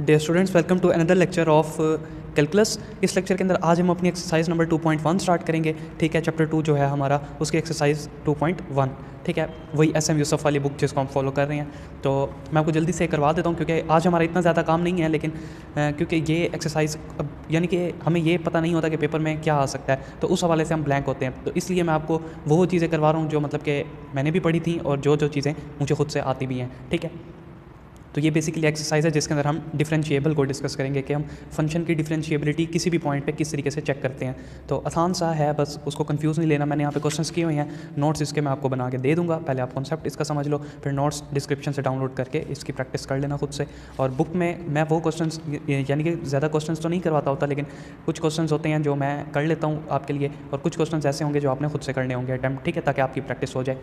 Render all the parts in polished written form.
Dear students, welcome to another lecture of calculus. इस lecture के अंदर आज हम अपनी एक्सरसाइज नंबर 2.1 स्टार्ट करेंगे। ठीक है, चैप्टर 2 जो है हमारा, उसकी एक्सरसाइज 2.1। ठीक है, वही SM यूसुफ वाली बुक जिसको हम फॉलो कर रहे हैं। तो मैं आपको जल्दी से करवा देता हूँ क्योंकि आज हमारा इतना ज़्यादा काम नहीं है, लेकिन क्योंकि ये एक्सरसाइज यानी कि हमें ये पता नहीं होता कि पेपर में क्या आ सकता है, तो उस हवाले से हम ब्लैंक होते हैं। तो इसलिए मैं आपको वो चीज़ें करवा रहा हूँ जो मतलब कि मैंने भी पढ़ी थी और जो चीज़ें मुझे खुद से आती भी हैं। ठीक है, तो ये बेसिकली एक्सरसाइज है जिसके अंदर हम डिफरेंशिएबल को डिस्कस करेंगे कि हम फंक्शन की डिफरेंशिएबिलिटी किसी भी पॉइंट पे किस तरीके से चेक करते हैं। तो आसान सा है, बस उसको कंफ्यूज नहीं लेना। मैंने यहाँ पे क्वेश्चंस किए हुए हैं, नोट्स इसके मैं आपको बना के दे दूंगा। पहले आप कॉन्सेप्ट इसका समझ लो, फिर नोट्स डिस्क्रिप्शन से डाउनलोड करके इसकी प्रैक्टिस कर लेना खुद से। और बुक में मैं वो क्वेश्चंस यानी कि ज़्यादा क्वेश्चंस तो नहीं करवाता होता, लेकिन कुछ क्वेश्चंस होते हैं जो मैं कर लेता हूँ आपके लिए, और कुछ क्वेश्चंस ऐसे होंगे जो आपने खुद से करने होंगे अटैम्प्ट। ठीक है, ताकि आपकी प्रैक्टिस हो जाए।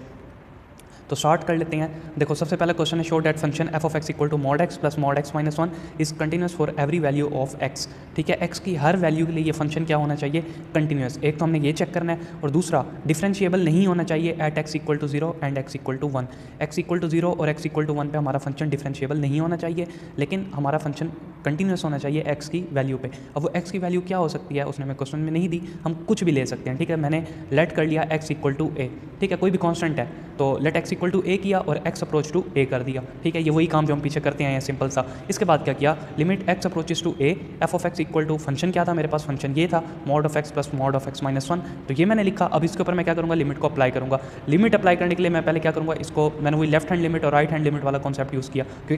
तो स्टार्ट कर लेते हैं। देखो, सबसे पहला क्वेश्चन है, show that function F of x equal to mod X plus mod X minus 1 is continuous for every value of X. ठीक है, एक्स की हर वैल्यू के लिए ये फंक्शन क्या होना चाहिए? कंटिन्यूस। एक तो हमने ये चेक करना है, और दूसरा डिफरेंशिएबल नहीं होना चाहिए at x equal to 0 and x equal to 1। X equal to 0 और एक्स इक्वल टू 1 पे हमारा फंक्शन डिफरेंशिएबल नहीं होना चाहिए, लेकिन हमारा फंक्शन कंटिन्यूस होना चाहिए एक्स की वैल्यू पे। अब वो एक्स की वैल्यू क्या हो सकती है उसने हमें क्वेश्चन में नहीं दी, हम कुछ भी ले सकते हैं। ठीक है, मैंने लेट कर लिया एक्स इक्वल टू ए। ठीक है, कोई भी कांस्टेंट है तो लेट एक्स इक्वल टू ए किया और एक्स अप्रोच टू ए कर दिया। ठीक है, ये वही काम जो हम पीछे करते हैं, सिंपल सा। इसके बाद क्या किया, limit x approaches to a f of x equal to function क्या था मेरे पास, फंक्शन ये था mod of x plus mod of x minus 1। तो ये मैंने लिखा। अब इसके ऊपर मैं क्या करूँगा, लिमिट को अप्लाई करूँगा। लिमिट अप्लाई करने के लिए मैं पहले क्या करूँगा, इसको मैंने वही लेफ्ट हैंड लिमिट और राइट हैंड लिमिट वाला कॉन्सेप्ट यूज़ किया, क्योंकि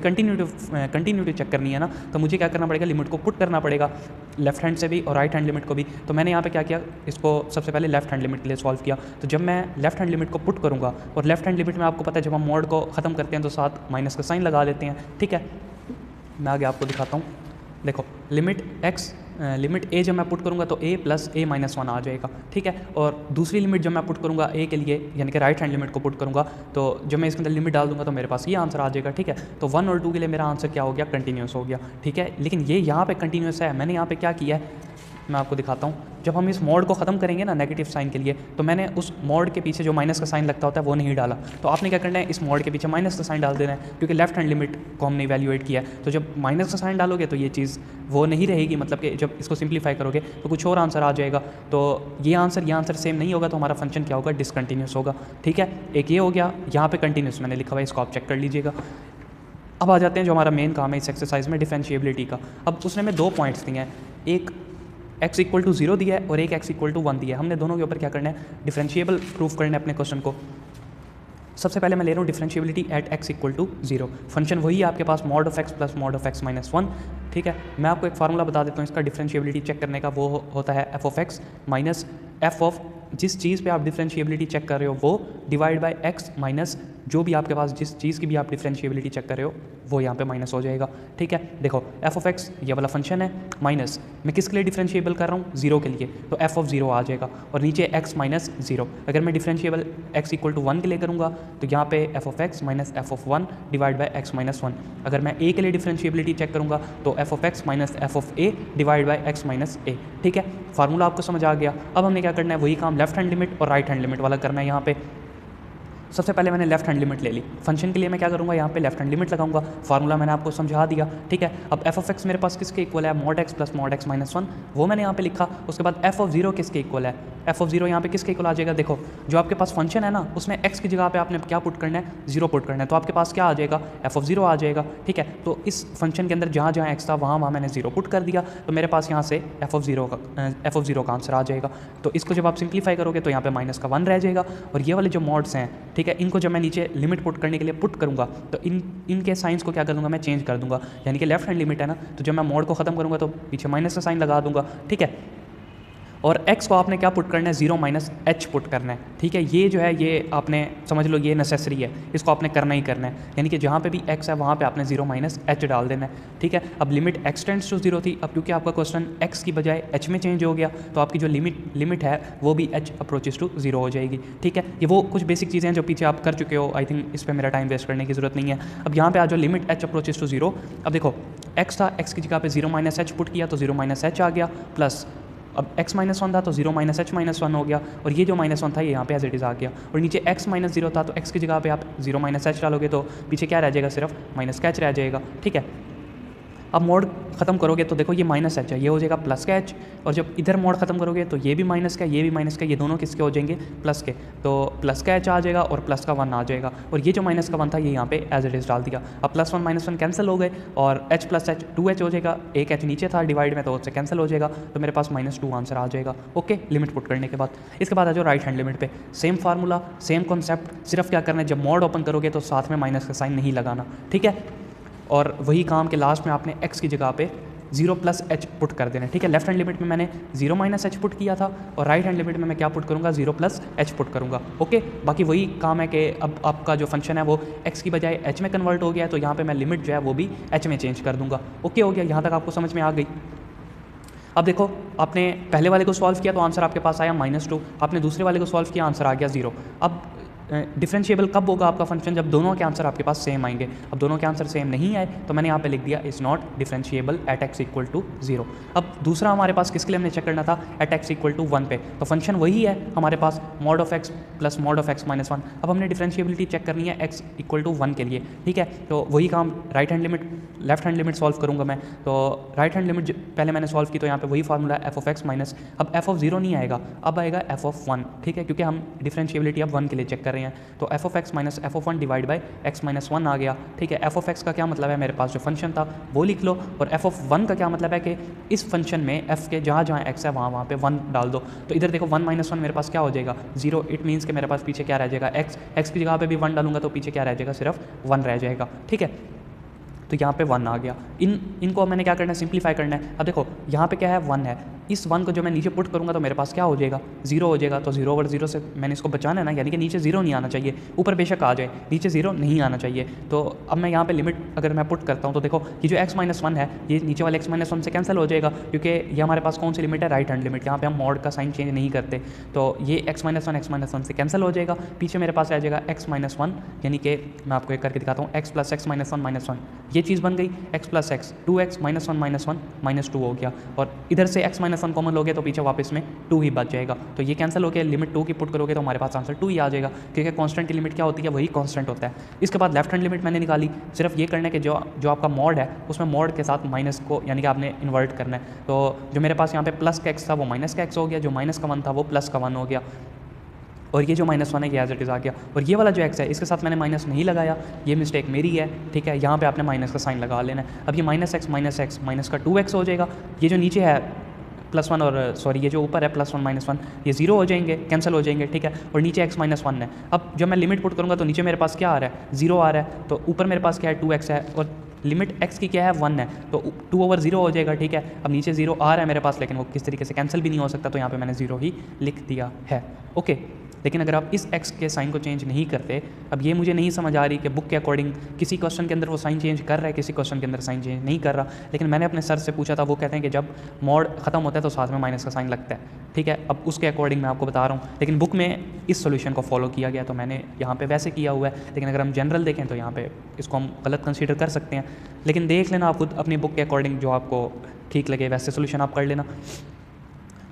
कंटिन्यूटी चेक करनी है ना। तो मुझे क्या करना पड़ेगा, लिमिट को पुट करना पड़ेगा लेफ्ट हैंड से भी और राइट हैंड लिमिट को भी। तो मैंने यहाँ पे क्या किया, इसको सबसे पहले लेफ्ट हैंड लिमिट के लिए सॉल्व किया। तो जब मैं लेफ्ट हैंड लिमिट को पुट करूँगा, और लेफ्ट हैंड लिमिट में आपको पता है जब हम मॉड को ख़त्म करते हैं तो साथ माइनस का साइन लगा लेते हैं। ठीक है, मैं आगे आपको दिखाता हूँ। देखो, लिमिट ए जब मैं पुट करूँगा तो a प्लस a माइनस 1 आ जाएगा। ठीक है, और दूसरी लिमिट जब मैं पुट करूँगा a के लिए, यानी कि राइट हैंड लिमिट को पुट करूँगा, तो जब मैं इसके अंदर लिमिट डाल दूँगा तो मेरे पास ये आंसर आ जाएगा। ठीक है, तो 1 और 2 के लिए मेरा आंसर क्या हो गया, कंटिन्यूस हो गया। ठीक है, लेकिन ये यहाँ पे कंटिन्यूस है। मैंने यहाँ पे क्या किया है, मैं आपको दिखाता हूँ। जब हम इस मॉड को ख़त्म करेंगे ना नेगेटिव साइन के लिए, तो मैंने उस मॉड के पीछे जो माइनस का साइन लगता होता है वो नहीं डाला। तो आपने क्या करना है, इस मॉड के पीछे माइनस का साइन डाल देना है, क्योंकि लेफ्ट हैंड लिमिट को हमने इवैल्यूएट किया है। तो जब माइनस का साइन डालोगे तो ये चीज़ वो नहीं रहेगी, मतलब कि जब इसको सिंप्लीफाई करोगे तो कुछ और आंसर आ जाएगा। तो ये आंसर सेम नहीं होगा, तो हमारा फंक्शन क्या होगा, डिसकंटिन्यूस होगा। ठीक है, एक ये हो गया। यहाँ पर कंटिन्यूस मैंने लिखा हुआ है, इसको आप चेक कर लीजिएगा। अब आ जाते हैं जो हमारा मेन काम है इस एक्सरसाइज में, डिफरेंशिएबिलिटी का। अब उसने हमें 2 पॉइंट्स दिए हैं, एक x इक्वल टू 0 दिया है और एक x इक्वल टू 1 दिया है। हमने दोनों के ऊपर क्या करना है, डिफरेंशिएबल प्रूफ करना है अपने क्वेश्चन को। सबसे पहले मैं ले रहा हूँ differentiability at x equal to 0। Function वही है आपके पास, mod of x plus mod of x minus 1। ठीक है, मैं आपको एक फार्मूला बता देता हूँ इसका डिफरेंशिएबिलिटी चेक करने का। वो होता है f of x minus f of जिस चीज़ पे आप डिफरेंशिएबिलिटी चेक कर रहे हो वो, डिवाइड बाय x माइनस जो भी आपके पास जिस चीज़ की भी आप डिफरेंशिएबिलिटी चेक कर रहे हो वो यहाँ पे माइनस हो जाएगा। ठीक है, देखो f ऑफ x ये वाला फंक्शन है, माइनस मैं किसके लिए डिफरेंशिएबल कर रहा हूँ, 0 के लिए, तो f ऑफ 0 आ जाएगा, और नीचे x माइनस 0। अगर मैं डिफरेंशिएबल x इक्वल टू 1 के लिए करूँगा तो यहाँ पे f of x minus f of 1 divide by x minus 1। अगर मैं a के लिए डिफरेंशिएबिलिटी चेक करूँगा तो f of x minus f of a divide by x minus a। ठीक है, फार्मूला आपको समझ आ गया। अब हमने क्या करना है, वही काम लेफ्ट हैंड लिमिट और राइट हैंड लिमिट वाला करना है। यहाँ पे सबसे पहले मैंने लेफ्ट हैंड लिमिट ले ली। फंक्शन के लिए मैं क्या करूँगा, यहाँ पे लेफ्ट हैंड लिमिट लगाऊंगा। फार्मूला मैंने आपको समझा दिया। ठीक है, अब f ऑफ x मेरे पास किसके इक्वल है, mod x plus mod x minus 1, वो मैंने यहाँ पे लिखा। उसके बाद f ऑफ 0 किसके इक्वल है, f ऑफ 0 यहाँ पे किसके इक्वल आ जाएगा। देखो, जो आपके पास फंक्शन है ना, उसमें x की जगह पे आपने क्या पुट करना है, 0 पुट करना है, तो आपके पास क्या आ जाएगा, f ऑफ 0 आ जाएगा। ठीक है, तो इस फंक्शन के अंदर जहाँ जहाँ x था वहाँ मैंने 0 पुट कर दिया, तो मेरे पास यहाँ से f ऑफ 0 का आंसर आ जाएगा। तो इसको जब आप सिंप्लीफाई करोगे तो यहाँ पे माइनस का 1 रह जाएगा। और ये वाले जो मॉड्स हैं, ठीक है, इनको जब मैं नीचे लिमिट पुट करने के लिए पुट करूँगा तो इनके साइंस को क्या कर दूँगा, मैं चेंज कर दूँगा। यानी कि लेफ्ट हैंड लिमिट है ना, तो जब मैं मॉड को ख़त्म करूँगा तो पीछे माइनस का साइन लगा दूँगा। ठीक है, और x को आपने क्या पुट करना है, 0 माइनस h पुट करना है। ठीक है, ये जो है ये आपने समझ लो ये नेसेसरी है, इसको आपने करना ही करना है। यानी कि जहाँ पे भी x है वहाँ पे आपने 0 माइनस h डाल देना है। ठीक है, अब लिमिट x टेंड्स टू 0 थी, अब क्योंकि आपका क्वेश्चन x की बजाय h में चेंज हो गया तो आपकी जो लिमिट है वो भी h अप्रोचेस टू 0 हो जाएगी। ठीक है, ये वो कुछ बेसिक चीज़ें हैं जो पीछे आप कर चुके हो। आई थिंक इस पर मेरा टाइम वेस्ट करने की ज़रूरत नहीं है। अब यहाँ पे आ जाओ, लिमिट h अप्रोचेस टू 0। अब देखो, x था, x की जगह पे 0 माइनस h पुट किया तो 0 माइनस h आ गया, प्लस अब x माइनस 1 था तो 0 माइनस h माइनस 1 हो गया, और ये जो माइनस 1 था ये यहाँ पे एज इट इज़ आ गया। और नीचे x माइनस 0 था तो x की जगह पे आप 0 माइनस h डालोगे तो पीछे क्या रह जाएगा, सिर्फ माइनस का h रह जाएगा। ठीक है, अब मोड खत्म करोगे तो देखो ये माइनस एच है, ये हो जाएगा प्लस का एच, और जब इधर मोड खत्म करोगे तो ये भी माइनस का, ये भी माइनस का, ये दोनों किसके हो जाएंगे, प्लस के। तो प्लस का एच आ जाएगा और प्लस का 1 आ जाएगा, और ये जो माइनस का 1 था ये यहाँ पे एज इट इज़ डाल दिया। अब +1 -1 कैंसिल हो गए और h + h 2h हो जाएगा, एक h नीचे था डिवाइड में तो उससे कैंसिल हो जाएगा, तो मेरे पास -2 आंसर आ जाएगा। ओके, लिमिट पुट करने के बाद इसके बाद आ जाओ राइट हैंड लिमिट पे, सेम फार्मूला सेम कॉन्सेप्ट, सिर्फ क्या करना है जब मोड ओपन करोगे तो साथ में माइनस का साइन नहीं लगाना, ठीक है। और वही काम के लास्ट में आपने x की जगह पे 0 + h पुट कर देना, ठीक है। लेफ्ट हैंड लिमिट में मैंने 0 - h पुट किया था और राइट हैंड लिमिट में मैं क्या पुट करूँगा, 0 + h पुट करूँगा। ओके, बाकी वही काम है कि अब आपका जो फंक्शन है वो x की बजाय h में कन्वर्ट हो गया है, तो यहाँ पे मैं लिमिट जो है वो भी h में चेंज कर दूँगा। ओके हो गया, यहाँ तक आपको समझ में आ गई। अब देखो, आपने पहले वाले को सॉल्व किया तो आंसर आपके पास आया -2, आपने दूसरे वाले को सॉल्व किया आंसर आ गया 0। अब डिफरेंशिएबल कब होगा आपका फंक्शन, जब दोनों के आंसर आपके पास सेम आएंगे। अब दोनों के आंसर सेम नहीं आए तो मैंने यहाँ पे लिख दिया is not differentiable eight x = 0। अब दूसरा हमारे पास किसके लिए हमने चेक करना था, एट x = 1 पे, तो फंक्शन वही है हमारे पास mod of x + mod of x - 1। अब हमने डिफरेंशिएबिलिटी चेक करनी है x = 1 के लिए, ठीक है। तो वही काम right hand limit left hand limit solve करूँगा मैं। तो राइट हैंड लिमिट पहले मैंने सॉल्व की तो यहाँ पे वही फार्मूला f(x) माइनस, अब f(0) नहीं आएगा, अब आएगा f(1), ठीक है, क्योंकि हम डिफरेंशिएबिलिटी अब 1 के लिए चेक कर रहे हैं। तो f(x) - f(1) divide by x - 1 आ गया, ठीक है। f(x) का क्या मतलब है, मेरे पास जो फंक्शन था वो लिख लो, और f(1) का क्या मतलब है कि इस फंक्शन में f के जहाँ जहाँ x है वहाँ पे 1 डाल दो। तो इधर देखो 1 - 1 मेरे पास क्या हो जाएगा, 0। इट मीन्स कि मेरे पास पीछे क्या रह जाएगा, x की जगह पे भी 1 डालूंगा तो पीछे क्या रह जाएगा, सिर्फ 1 रह जाएगा, ठीक है। तो यहाँ पे 1 आ गया। इनको मैंने क्या करना है, सिंप्लीफाई करना है। अब देखो यहाँ पे क्या है, 1 है, इस 1 को जो मैं नीचे पुट करूँगा तो मेरे पास क्या हो जाएगा, 0 हो जाएगा। तो 0/0 से मैंने इसको बचाना है ना, यानी कि नीचे 0 नहीं आना चाहिए, ऊपर बेशक आ जाए, नीचे 0 नहीं आना चाहिए। तो अब मैं यहाँ पे लिमिट अगर मैं पुट करता हूँ तो देखो ये जो x - 1 है ये नीचे वाले x - 1 से कैंसिल हो जाएगा, क्योंकि ये हमारे पास कौन सी लिमिट है, राइट हैंड लिमिट। यहाँ पे हम मॉड का साइन चेंज नहीं करते, तो ये x - 1 से कैंसिल हो जाएगा। पीछे मेरे पास आ जाएगा x - 1, यानी कि मैं आपको एक करके दिखाता हूँ, x + x - 1 - 1, ये चीज़ बन गई, x + x 2x - 1 - 1 -2 हो गया, और इधर से x - 1 कॉमन लोगे तो पीछे वापस में 2 ही बच जाएगा। तो ये कैंसिल हो गया, लिमिट 2 की पुट करोगे तो हमारे पास आंसर 2 ही आ जाएगा, क्योंकि कांस्टेंट की लिमिट क्या होती है, वही कांस्टेंट होता है। इसके बाद लेफ्ट हैंड लिमिट मैंने निकाली, सिर्फ ये करना है कि जो आपका मॉड है उसमें मॉड के साथ माइनस को यानी कि आपने इन्वर्ट करना है। तो जो मेरे पास यहाँ पे प्लस का x था वो माइनस का x हो गया, जो माइनस का 1 था वो प्लस का 1 हो गया, और ये जो -1 है ये एज इट इज़ आ गया। और ये वाला जो x है इसके साथ मैंने माइनस नहीं लगाया, ये मिस्टेक मेरी है, ठीक है। यहाँ पे आपने माइनस का साइन लगा लेना है। अब ये -x माइनस का 2x हो जाएगा, ये जो नीचे है +1 और सॉरी ये जो ऊपर है +1 - 1 ये 0 हो जाएंगे, कैंसिल हो जाएंगे, ठीक है। और नीचे x - 1 है। अब जब मैं लिमिट पुट करूँगा तो नीचे मेरे पास क्या आ रहा है, 0 आ रहा है, तो ऊपर मेरे पास क्या है 2x है, और लिमिट x की क्या है 1 है, तो 2/0 हो जाएगा, ठीक है। अब नीचे 0 आ रहा है मेरे पास, लेकिन वो किस तरीके से कैंसिल भी नहीं हो सकता, तो यहाँ पे मैंने 0 ही लिख दिया है, ओके। लेकिन अगर आप इस x के साइन को चेंज नहीं करते, अब ये मुझे नहीं समझ आ रही कि बुक के अकॉर्डिंग किसी क्वेश्चन के अंदर वो साइन चेंज कर रहा है, किसी क्वेश्चन के अंदर साइन चेंज नहीं कर रहा। लेकिन मैंने अपने सर से पूछा था, वो कहते हैं कि जब मॉड खत्म होता है तो साथ में माइनस का साइन लगता है, ठीक है। अब उसके अकॉर्डिंग मैं आपको बता रहा हूँ, लेकिन बुक में इस सोल्यूशन को फॉलो किया गया, तो मैंने यहाँ पे वैसे किया हुआ है। लेकिन अगर हम जनरल देखें तो यहाँ पे इसको हम गलत कंसीडर कर सकते हैं, लेकिन देख लेना आप खुद अपनी बुक के अकॉर्डिंग, जो आपको ठीक लगे वैसे सोल्यूशन आप कर लेना।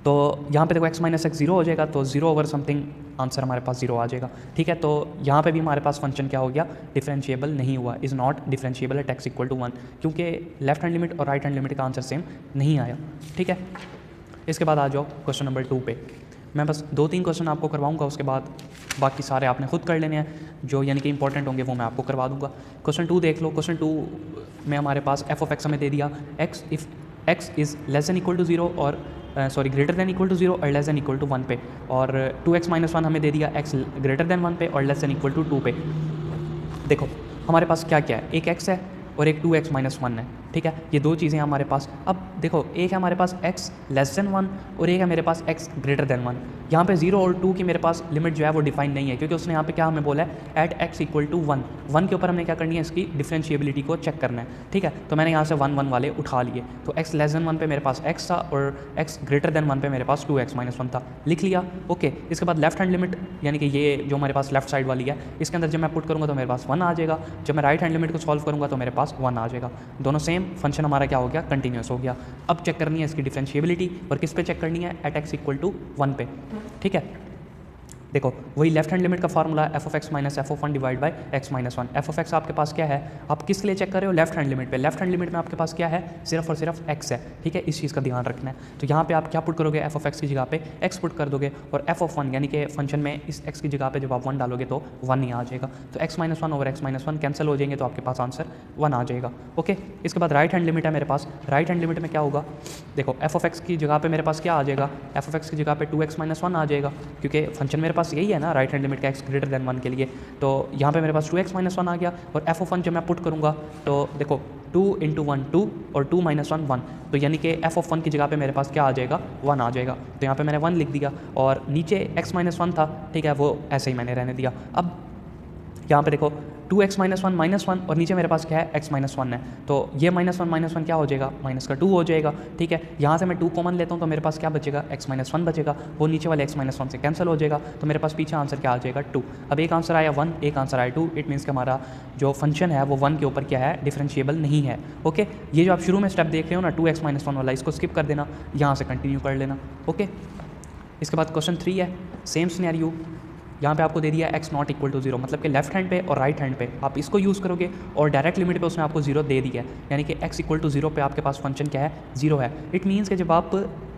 तो यहाँ पे देखो x - x 0 हो जाएगा, तो 0/समथिंग आंसर हमारे पास 0 आ जाएगा, ठीक है। तो यहाँ पे भी हमारे पास फंक्शन क्या हो गया, डिफरेंशिएबल नहीं हुआ, is not differentiable eight x = 1, क्योंकि लेफ्ट हैंड लिमिट और राइट हैंड लिमिट का आंसर सेम नहीं आया, ठीक है। इसके बाद आ जाओ क्वेश्चन नंबर 2 पे। मैं बस 2-3 क्वेश्चन आपको करवाऊँगा, उसके बाद बाकी सारे आपने खुद कर लेने हैं, जो यानी कि इंपॉर्टेंट होंगे वो मैं आपको करवा दूँगा। क्वेश्चन 2 देख लो। क्वेश्चन 2 में हमारे पास f(x) हमें दे दिया, x इफ़ x इज़ <= 0 और greater than = 0 और <= 1 पे, और 2x - 1 हमें दे दिया x <= 1 पे और <= 2 पे। देखो हमारे पास क्या क्या है, एक x है और एक 2x - 1 है, ठीक है। ये दो चीज़ें हमारे पास। अब देखो एक है हमारे पास x <1 और एक है मेरे पास x <1। यहाँ पे 0 और 2 की मेरे पास लिमिट जो है वो डिफाइन नहीं है, क्योंकि उसने यहाँ पे क्या हमें बोला है एट x = 1। 1 के ऊपर हमने क्या करनी है, इसकी डिफरेंशिएबिलिटी को चेक करना है, ठीक है। तो मैंने यहाँ से 1 1 वाले उठा लिए, तो x <1 पे मेरे पास x था और x <1 पे मेरे पास 2x - 1 था, लिख लिया, ओके। इसके बाद लेफ्ट हैंड लिमिट यानी कि ये जो हमारे पास लेफ्ट साइड वाली है, इसके अंदर जब मैं पुट करूँगा तो मेरे पास 1 आ जाएगा, जब मैं राइट हैंड लिमिट को सॉल्व करूँगा तो मेरे पास 1 आ जाएगा। दोनों सेम, फंक्शन हमारा क्या हो गया, कंटिन्यूस हो गया। अब चेक करनी है इसकी डिफरेंशिएबिलिटी, और किस पे चेक करनी है, एट x = 1 पे, ठीक है। देखो वही लेफ्ट हैंड लिमिट का formula F of x minus F of one divide by x minus one. F of x आपके पास क्या है, आप किस लिए चेक कर रहे हो, लेफ्ट हैंड लिमिट पे। लेफ्ट हैंड लिमिट में आपके पास क्या है, सिर्फ और सिर्फ एक्स है, ठीक है, इस चीज़ का ध्यान रखना है। तो यहाँ पे आप क्या पुट करोगे, एफ ऑफ एक्स की जगह पे एक्स पुट कर दोगे और एफ ऑफ वन यानी कि फंक्शन में इस एक्स की जगह पे जब आप वन डालोगे तो वन ही आ जाएगा। तो x minus one over x minus one cancel हो जाएंगे तो आपके पास आंसर वन आ जाएगा। ओके, इसके बाद राइट हैंड लिमिट है मेरे पास। राइट हैंड लिमिट में क्या होगा, देखो एफ ऑफ एक्स की जगह पे मेरे पास क्या आ जाएगा, एफ ऑफ एक्स की जगह पे 2x माइनस वन आ जाएगा, क्योंकि फंक्शन मेरे पास यही है ना राइट हैंड लिमिट का x ग्रेटर देन 1 के लिए। तो यहाँ पे मेरे पास 2x माइनस वन आ गया और एफ ऑफ वन जब मैं पुट करूँगा तो देखो 2 इंटू 1 2 और 2 माइनस 1 1, तो यानी कि एफ ऑफ वन की जगह पे मेरे पास क्या आ जाएगा, 1 आ जाएगा। तो यहाँ पे मैंने 1 लिख दिया और नीचे x माइनस वन था, ठीक है, वो ऐसे ही मैंने रहने दिया। अब यहाँ पे देखो 2x minus one minus one और नीचे मेरे पास क्या है, x माइनस वन है, तो ये माइनस वन क्या हो जाएगा, माइनस का 2 हो जाएगा, ठीक है। यहाँ से मैं 2 कॉमन लेता हूँ तो मेरे पास क्या बचेगा, x माइनस वन बचेगा, वो नीचे वाले x माइनस वन से कैंसिल हो जाएगा, तो मेरे पास पीछे आंसर क्या आ जाएगा, 2। अब एक आंसर आया 1, एक आंसर आया 2, इट मीन्स कि हमारा जो फंक्शन है वो 1 के ऊपर क्या है, डिफरेंशिएबल नहीं है। ओके, ये जो आप शुरू में स्टेप देख रहे हो ना 2x माइनस वन वाला, इसको स्किप कर देना, यहाँ से कंटिन्यू कर लेना। ओके, इसके बाद क्वेश्चन 3 है, सेम सिनेरियो। यहाँ पे आपको दे दिया x नॉट इक्वल टू 0, मतलब कि लेफ्ट हैंड पे और राइट हैंड पे आप इसको यूज़ करोगे और डायरेक्ट लिमिट पे उसने आपको 0 दे दिया है, यानी कि x इक्वल टू 0 पे आपके पास फंक्शन क्या है, 0 है। इट मीन्स कि जब आप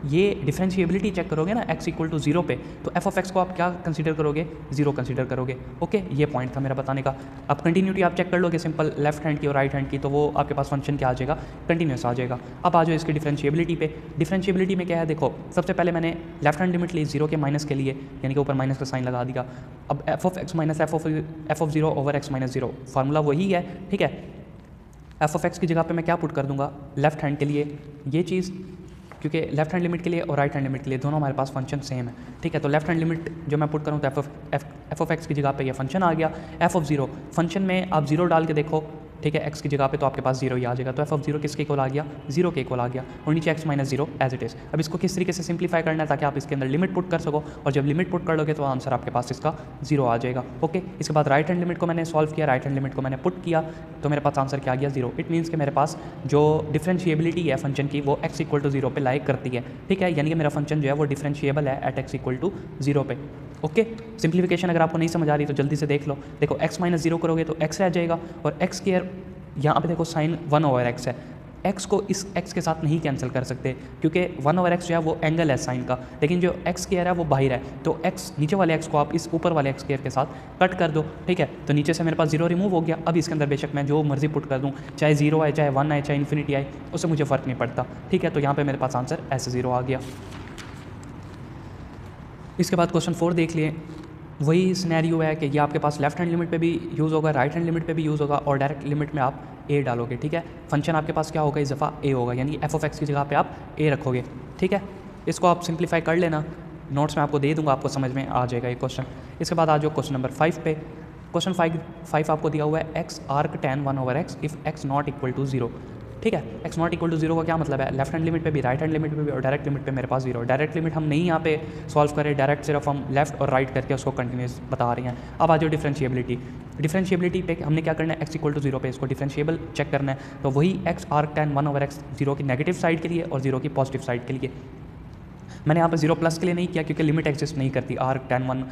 ये डिफरेंशिएबिलिटी चेक करोगे ना x इक्वल टू 0 पे, तो f ऑफ x को आप क्या कंसीडर करोगे, 0 कंसीडर करोगे। ओके, ये पॉइंट था मेरा बताने का। अब कंटिन्यूटी आप चेक कर लोगे सिंपल लेफ्ट हैंड की और राइट हैंड की, तो वो आपके पास फंक्शन क्या आ जाएगा, कंटिन्यूस आ जाएगा। अब आ जाओ इसकी डिफरेंशिएबिलिटी पे। डिफरेंशिएबिलिटी में क्या है, देखो सबसे पहले मैंने लेफ्ट हैंड लिमिट ली 0 के माइनस के लिए, यानी कि ऊपर माइनस का साइन लगा दिया। अब F of x minus F of 0 over x minus 0, formula वही है, ठीक है। एफ ऑफ एक्स की जगह पे मैं क्या पुट कर दूंगा, लेफ्ट हैंड के लिए ये चीज़, क्योंकि लेफ्ट हैंड लिमिट के लिए और राइट हैंड लिमिट के लिए दोनों हमारे पास फंक्शन सेम है, ठीक है। तो लेफ्ट हैंड लिमिट जो मैं पुट करूँ तो एफ ऑफ एक्स की जगह पे ये फंक्शन आ गया। एफ ऑफ 0 फंक्शन में आप 0 डाल के देखो, ठीक है, x की जगह पे तो आपके पास 0 ही आ जाएगा। तो एफ ऑफ 0 किसके इक्वल आ गया, 0 के इक्वल आ गया, और नीचे x minus 0 as it is. अब इसको किस तरीके से सिंप्लीफाई करना है ताकि आप इसके अंदर लिमिट पुट कर सको, और जब लिमिट पुट कर लोगे तो आंसर आपके पास इसका 0 आ जाएगा। ओके, इसके बाद राइट हैंड लिमिट को मैंने सॉल्व किया, राइट हैंड लिमिट को मैंने पुट किया, तो मेरे पास आंसर क्या आ गया, 0। इट मीन्स कि मेरे पास जो डिफरेंशिएबिलिटी है फंक्शन की वो x इक्वल टू 0 पे लाइक करती है, ठीक है, यानी कि मेरा फंक्शन जो है वो डिफरेंशिएबल है एट x इक्वल टू 0 पे। ओके, सिंप्लीफिकेशन अगर आपको नहीं समझ आ रही तो जल्दी से देख लो। देखो x माइनस 0 करोगे तो x रह जाएगा, और x स्क्वायर यहाँ पे देखो साइन 1 ओवर x है, x को इस x के साथ नहीं कैंसिल कर सकते, क्योंकि 1 ओवर x जो है वो एंगल है साइन का, लेकिन जो x स्क्वायर है वो बाहर है, तो x नीचे वाले x को आप इस ऊपर वाले x स्क्वायर के साथ कट कर दो, ठीक है। तो नीचे से मेरे पास 0 रिमूव हो गया। अब इसके अंदर बेशक मैं जो मर्जी पुट कर दूँ, चाहे 0 आए, चाहे 1 आए, चाहे इन्फिनिटी आए, उससे मुझे फ़र्क नहीं पड़ता, ठीक है। तो यहाँ पर मेरे पास आंसर ऐसे 0 आ गया। इसके बाद क्वेश्चन 4 देख लिए, वही सिनेरियो है कि ये आपके पास लेफ्ट हैंड लिमिट पे भी यूज़ होगा, राइट हैंड लिमिट पे भी यूज़ होगा, और डायरेक्ट लिमिट में आप a डालोगे, ठीक है। फंक्शन आपके पास क्या होगा, इस दफ़ा a होगा, यानी एफ ऑफ एक्स की जगह पे आप a रखोगे, ठीक है। इसको आप सिंप्लीफाई कर लेना, नोट्स में आपको दे दूंगा, आपको समझ में आ जाएगा ये क्वेश्चन। इसके बाद आ जाओ क्वेश्चन नंबर 5 पे। क्वेश्चन 5 आपको दिया हुआ है x arc tan 1 over x if x not equal to 0, ठीक है। x नॉट इक्वल टू 0 का क्या मतलब है, लेफ्ट हैंड लिमिट पे भी, राइट हैंड लिमिट पे भी, और डायरेक्ट लिमिट पे मेरे पास 0। डायरेक्ट लिमिट हम नहीं यहाँ पे सॉल्व करें, डायरेक्ट सिर्फ हम लेफ्ट और राइट करके उसको कंटिन्यूस बता रहे हैं। अब आ जाओ डिफरेंशिएबिलिटी। डिफरेंशिएबिलिटी पे हमने क्या करना है, x इक्वल टू 0 पे इसको डिफरेंशिएबल चेक करना है, तो वही x arc tan 1 over x 0 की नेगेटिव साइड के लिए और 0 की पॉजिटिव साइड के लिए। मैंने यहाँ पे 0 प्लस के लिए नहीं किया क्योंकि लिमिट एग्जिस्ट नहीं करती। आर्क tan 1,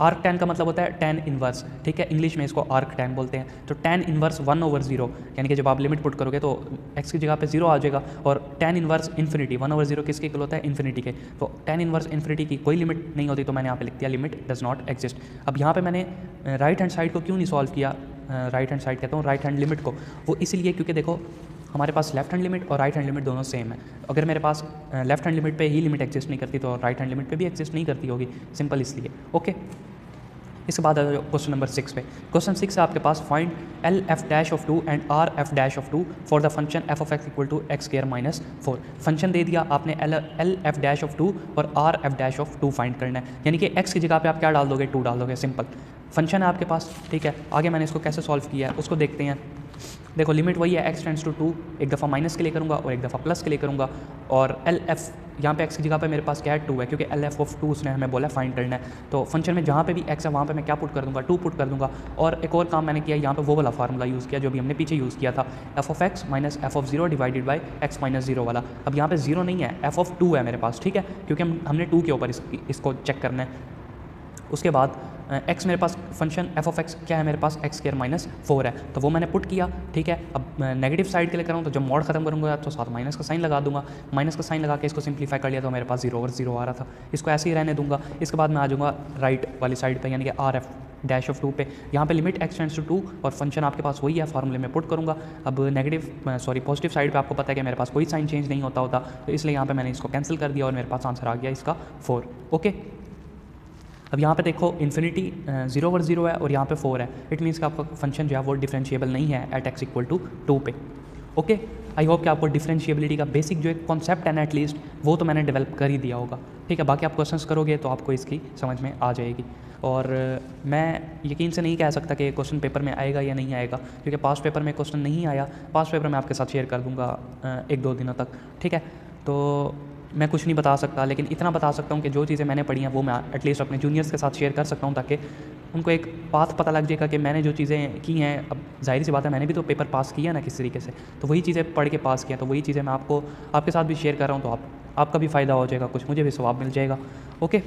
आर्क tan का मतलब होता है tan इनवर्स, ठीक है, इंग्लिश में इसको आर्क tan बोलते हैं। तो tan इनवर्स 1 ओवर 0, यानी कि जब आप लिमिट पुट करोगे तो x की जगह पे 0 आ जाएगा, और tan इनवर्स इन्फिनिटी 1 ओवर 0 किसके इक्वल होता है, इन्फिनिटी के। तो tan इनवर्स इन्फिनिटी की कोई लिमिट नहीं होती, तो मैंने यहाँ पे लिख दिया लिमिट डज नॉट एग्जिस्ट। अब यहाँ पे मैंने राइट हैंड साइड को क्यों नहीं सॉल्व किया, राइट हैंड साइड कहता हूँ राइट हैंड लिमिट को, वो इसलिए क्योंकि देखो हमारे पास लेफ्ट हैंड लिमिट और राइट हैंड लिमिट दोनों सेम है। अगर मेरे पास लेफ्ट हैंड लिमिट पे ही लिमिट एग्जिस्ट नहीं करती तो राइट हैंड लिमिट पे भी एग्जिस्ट नहीं करती होगी, सिंपल इसलिए। ओके, इसके बाद क्वेश्चन नंबर 6 पे। क्वेश्चन 6 है आपके पास, find L f dash of 2 and R f dash of 2 for the function F of x equal to x square minus 4। Function दे दिया आपने एल एफ डैश ऑफ 2 और R f dash of 2 find करना है, यानी कि x की जगह पे आप क्या डाल दोगे, 2 डाल दोगे, सिंपल। फंक्शन है आपके पास, ठीक है। आगे मैंने इसको कैसे सॉल्व किया है उसको देखते हैं। देखो लिमिट वही है, x टेंड्स टू 2, एक दफ़ा माइनस के लिए करूँगा और एक दफ़ा प्लस के लिए करूँगा, और एल एफ यहाँ पे x की जगह पे मेरे पास क्या है, 2 है, क्योंकि एल एफ ऑफ 2 उसने हमें बोला फाइंड करना है। तो फंक्शन में जहाँ पे भी x है वहाँ पे मैं क्या पुट कर दूँगा, 2 पुट कर दूँगा। और एक और काम मैंने किया, यहाँ पे वो वाला फार्मूला यूज़ किया जो भी हमने पीछे यूज़ किया था, F of x minus F of 0 divided by x minus 0 वाला। अब यहाँ पे 0 नहीं है, एफ ऑफ 2 है मेरे पास, ठीक है, क्योंकि हमने 2 के ऊपर इसको चेक करना है। उसके बाद एक्स मेरे पास फंक्शन एफ ऑफ एक्स क्या है मेरे पास एक्स स्क्वायर माइनस 4 है, तो वो मैंने पुट किया, ठीक है। अब नेगेटिव साइड के लिए कराऊँ तो जब मॉड खत्म करूँगा तो साथ माइनस का साइन लगा दूंगा, माइनस का साइन लगा के इसको सिंप्लीफाई कर लिया तो मेरे पास 0 ओवर 0 आ रहा था, इसको ऐसे ही रहने दूंगा। इसके बाद मैं आ जाऊँगा राइट वाली साइड पर, यानी कि आर एफ डैश ऑफ 2 पे, यहाँ पे लिमिट एक्स टेंड्स टू 2 और फंक्शन आपके पास वही है, फार्मूले में पुट करूँगा। अब पॉजिटिव साइड पे आपको पता है कि मेरे पास कोई साइन चेंज नहीं होता, तो इसलिए यहाँ पे मैंने इसको कैंसिल कर दिया और मेरे पास आंसर आ गया इसका 4। ओके, अब यहाँ पे देखो इन्फिनिटी 0 ओवर 0 है और यहाँ पे 4 है, इट मीन्स कि आपका फंक्शन जो है वो डिफरेंशिएबल नहीं है एट एक्स इक्वल टू 2 पे। ओके, आई होप कि आपको डिफरेंशिएबिलिटी का बेसिक जो एक कॉन्सेप्ट है ना एटलीस्ट वो तो मैंने डेवलप कर ही दिया होगा, ठीक है। बाकी आप क्वेश्चंस करोगे तो आपको इसकी समझ में आ जाएगी। और मैं यकीन से नहीं कह सकता कि क्वेश्चन पेपर में आएगा या नहीं आएगा, क्योंकि पास्ट पेपर में क्वेश्चन नहीं आया, पास्ट पेपर में आपके साथ शेयर कर दूँगा 1-2 दिनों तक, ठीक है। तो मैं कुछ नहीं बता सकता, लेकिन इतना बता सकता हूँ कि जो चीज़ें मैंने पढ़ी हैं वो मैं एटलीस्ट अपने जूनियर्स के साथ शेयर कर सकता हूँ, ताकि उनको एक पाथ पता लग जाएगा कि मैंने जो चीज़ें की हैं, अब जाहिर सी बात है मैंने भी तो पेपर पास किया ना किस तरीके से, तो वही चीज़ें पढ़ के पास किया, तो वही चीज़ें मैं आपके साथ भी शेयर कर रहा हूँ, तो आपका भी फ़ायदा हो जाएगा, कुछ मुझे भी सवाब मिल जाएगा। ओके,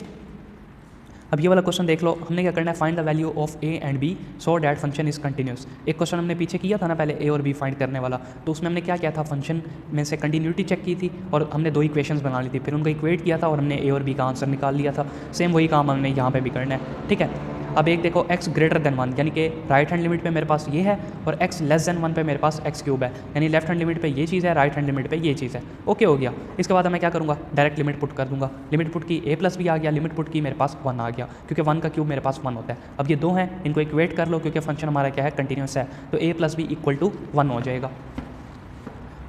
अब ये वाला क्वेश्चन देख लो, हमने क्या करना है, find the value of a and b so that function is continuous. एक क्वेश्चन हमने पीछे किया था ना पहले, ए और बी फाइंड करने वाला, तो उसमें हमने क्या किया था, फंक्शन में से कंटिन्यूटी चेक की थी और हमने 2 इक्वेशंस बना ली थी, फिर उनको इक्वेट किया था और हमने ए और बी का आंसर निकाल लिया था। सेम वही काम हमने यहाँ पे भी करना है, ठीक है। अब एक देखो x ग्रेटर देन 1, यानी कि राइट हैंड लिमिट पे मेरे पास ये है और x लेस देन 1 पे मेरे पास x क्यूब है, यानी लेफ्ट हैंड लिमिट पे ये चीज़ है, राइट हैंड लिमिट पे ये चीज़ है। ओके हो गया। इसके बाद मैं क्या करूँगा, डायरेक्ट लिमिट पुट कर दूँगा, लिमिट पुट की a प्लस भी आ गया, लिमिट पुट की मेरे पास 1 आ गया, क्योंकि 1 का क्यूब मेरे पास 1 होता है। अब ये 2 हैं, इनको इक्वेट कर लो, क्योंकि फंक्शन हमारा क्या है, कंटिन्यूस है, तो a plus b equal to 1 हो जाएगा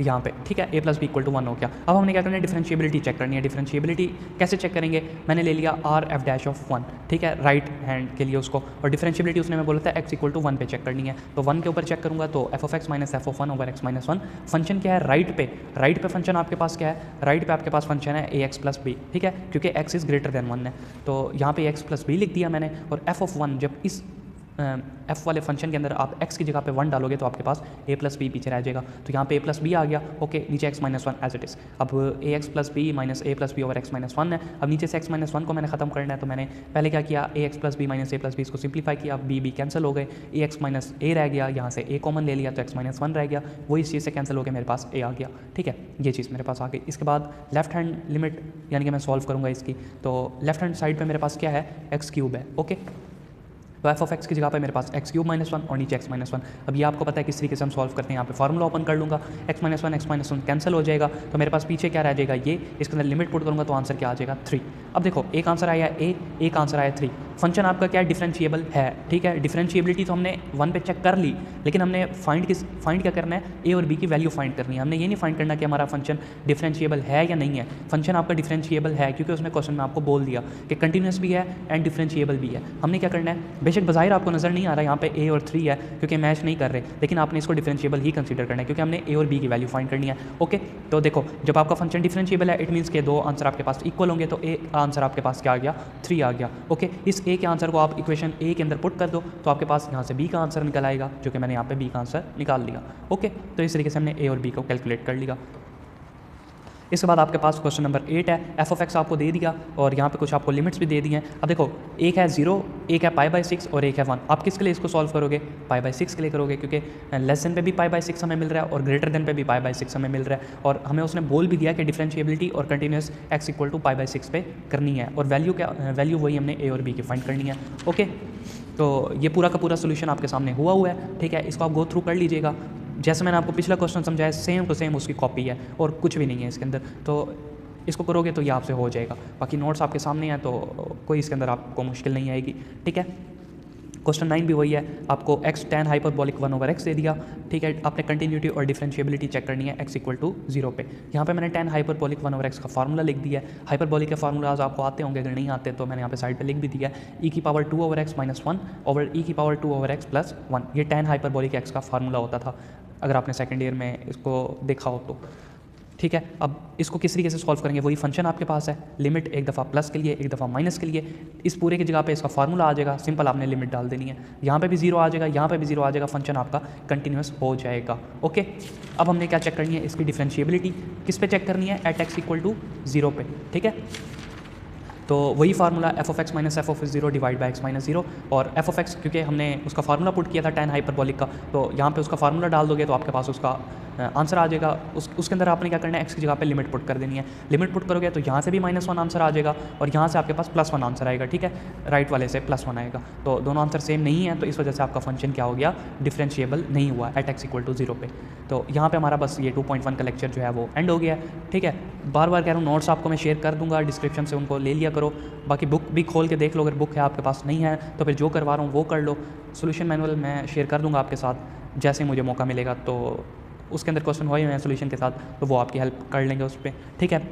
यहाँ पे, ठीक है। a plus b equal to 1 हो गया। अब हमने क्या करना है, डिफरेंशिएबिलिटी चेक करनी है। डिफरेंशिएबिलिटी कैसे चेक करेंगे, मैंने ले लिया आर एफ डैश ऑफ 1, ठीक है, राइट हैंड के लिए उसको, और डिफरेंशिएबिलिटी उसने मैं बोला था x इक्वल टू 1 पे चेक करनी है, तो 1 के ऊपर चेक करूँगा तो F of x minus F of 1 over x minus 1। Function क्या है, राइट पे फंक्शन आपके पास क्या है, राइट पे आपके पास फंक्शन है ए एक्स प्लस बी, ठीक है, क्योंकि x इज़ ग्रेटर देन 1 है, तो यहाँ पे एक्स प्लस बी लिख दिया मैंने। और एफ ऑफ 1, जब इस एफ वाले फंक्शन के अंदर आप x की जगह पे 1 डालोगे तो आपके पास a प्लस बी पीछे रह जाएगा, तो यहाँ पे a प्लस बी आ गया। ओके, नीचे x minus 1 as it is. अब a x plus b minus a plus b over x minus 1 है। अब नीचे से x माइनस 1 को मैंने खत्म करना है, तो मैंने पहले क्या किया, ए x plus b minus a plus B, इसको सिंप्लीफाई किया, बी कैंसिल हो गए, ए एक्स माइनस ए रह गया, यहाँ से a कॉमन ले लिया तो x माइनस 1 रह गया, वही इस चीज़ से कैंसिल हो गया, मेरे पास a आ गया, ठीक है, ये चीज़ मेरे पास आ गई। इसके बाद लेफ्ट हैंड लिमिट यानी कि मैं सॉल्व करूँगा इसकी, तो लेफ्ट हैंड साइड पर मेरे पास क्या है, एक्स क्यूब है। ओके, तो एफ ऑफ एक्स की जगह पे मेरे पास एक्स क्यूब माइनस 1 और नीचे एक्स माइनस 1। अब ये आपको पता है किस तरीके से हम सॉल्व करते हैं, यहाँ पे फार्मूला ओपन कर लूँगा, एक्स माइनस 1 कैंसिल हो जाएगा, तो मेरे पास पीछे क्या रह जाएगा, ये, इसके अंदर लिमिट पुट करूँगा तो आंसर क्या आ जाएगा, 3। अब देखो एक आंसर आया ए, एक आंसर आया 3। फंक्शन आपका क्या डिफरेंशिएबल है, ठीक है। डिफरेंशिएबिलिटी तो हमने 1 पे चेक कर ली, लेकिन हमने फाइंड क्या करना है, ए और बी की वैल्यू फाइंड करनी है। हमने ये नहीं फाइंड करना कि हमारा फंक्शन डिफरेंशिएबल है या नहीं है। फंक्शन आपका डिफरेंशिएबल है, क्योंकि उसने क्वेश्चन में आपको बोल दिया कि कंटिन्यूस भी है एंड डिफरेंशिएबल भी है। हमने क्या करना है, बेशक बज़ाहिर आपको नज़र नहीं आ रहा यहाँ पे a और 3 है क्योंकि मैच नहीं कर रहे, लेकिन आपने इसको डिफरेंशिएबल ही कंसीडर करना है, क्योंकि हमने a और b की वैल्यू फाइंड करनी है। ओके, तो देखो जब आपका फंक्शन डिफरेंशिएबल है, इट मीन्स के 2 आंसर आपके पास इक्वल होंगे, तो a आंसर आपके पास क्या आ गया, 3 आ गया। ओके, इस a के आंसर को आप इक्वेशन a के अंदर पुट कर दो तो आपके पास यहाँ से b का आंसर निकल आएगा, जो कि मैंने यहाँ पे b का आंसर निकाल लिया। ओके, तो इस तरीके से हमने a और b को कैलकुलेट कर लिया। इसके बाद आपके पास क्वेश्चन नंबर 8 है, एफ ऑफ एक्स आपको दे दिया और यहाँ पे कुछ आपको लिमिट्स भी दे दी हैं। अब देखो एक है 0, एक है π/6 और एक है 1। आप किसके लिए इसको सॉल्व करोगे, π/6 के लिए करोगे, क्योंकि लेस देन पे भी π/6 हमें मिल रहा है और ग्रेटर देन पे भी π/6 हमें मिल रहा है, और हमें उसने बोल भी दिया कि डिफरेंशिएबिलिटी और कंटिन्यूस x इक्वल टू π/6 पे करनी है, और वैल्यू वही हमने a और b की फाइंड करनी है। ओके, तो ये पूरा का पूरा सोल्यूशन आपके सामने हुआ है, ठीक है। इसको आप गो थ्रू कर लीजिएगा, जैसे मैंने आपको पिछला क्वेश्चन समझाया सेम टू सेम उसकी कॉपी है और कुछ भी नहीं है इसके अंदर, तो इसको करोगे तो ये आपसे हो जाएगा। बाकी नोट्स आपके सामने हैं तो कोई इसके अंदर आपको मुश्किल नहीं आएगी, ठीक है। क्वेश्चन 9 भी वही है, आपको x tan hyperbolic 1 over x दे दिया, ठीक है। आपने कंटिन्यूटी और डिफरेंशिएबिलिटी चेक करनी है x इक्वल टू 0 पे। यहाँ पे मैंने tan हाइपरबोलिक 1 ओवर x का फार्मूला लिख दिया है। हाइपरबोलिक के फार्मूलाज आपको आते होंगे, अगर नहीं आते तो मैंने यहाँ पे साइड पे लिख भी दिया है, e की power 2 over x minus 1 over e की पावर 2 ओवर x प्लस 1। ये tan हाइपरबोलिक x का फार्मूला होता था, अगर आपने सेकेंड ईयर में इसको देखा हो तो, ठीक है। अब इसको किस तरीके से सॉल्व करेंगे, वही फंक्शन आपके पास है, लिमिट एक दफ़ा प्लस के लिए एक दफ़ा माइनस के लिए, इस पूरे की जगह पे इसका फार्मूला आ जाएगा, सिंपल आपने लिमिट डाल देनी है, यहाँ पे भी 0 आ जाएगा, यहाँ पे भी 0 आ जाएगा, फंक्शन आपका कंटिन्यूस हो जाएगा। ओके, अब हमने क्या चेक करनी है, इसकी डिफरेंशिएबिलिटी किस पे चेक करनी है, एट x इक्वल टू 0 पे, ठीक है। तो वही formula F of x minus F of zero divide by x minus zero, और एफ ऑफ एक्स क्योंकि हमने उसका फार्मूला पुट किया था tan हाइपरबोलिक का, तो यहाँ पे उसका फार्मूला डाल दोगे तो आपके पास उसका आंसर आ जाएगा। उसके अंदर आपने क्या करना है, एक्स की जगह पे लिमिट पुट कर देनी है। लिमिट पुट करोगे तो यहाँ से भी -1 आंसर आ जाएगा और यहाँ से आपके पास +1 आंसर आएगा, ठीक है, राइट वाले से +1 आएगा। तो दोनों आंसर सेम नहीं है, तो इस वजह से आपका फंक्शन क्या हो गया, डिफरेंशिएबल नहीं हुआ एट एक्स इक्वल टू 0 पे। तो यहाँ पे हमारा बस ये 2.1 का लेक्चर जो है वो एंड हो गया है, ठीक है। बार बार कह रहा हूँ, नोट्स आपको मैं शेयर कर दूंगा डिस्क्रिप्शन से, उनको ले लिया करो। बाकी बुक भी खोल के देख लो, अगर बुक है आपके पास, नहीं है तो फिर जो करवा रहा हूँ वो कर लो। सोल्यूशन मैनुअल मैं शेयर कर दूंगा आपके साथ जैसे मुझे मौका मिलेगा, तो उसके अंदर क्वेश्चन हुए हैं सोल्यूशन के साथ, तो वो आपकी हेल्प कर लेंगे उस पर, ठीक है।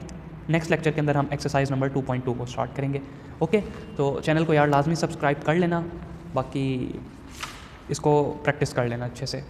नेक्स्ट लेक्चर के अंदर हम एक्सरसाइज नंबर 2.2 को स्टार्ट करेंगे। ओके, तो चैनल को यार लाजमी सब्सक्राइब कर लेना, बाकी इसको प्रैक्टिस कर लेना अच्छे से।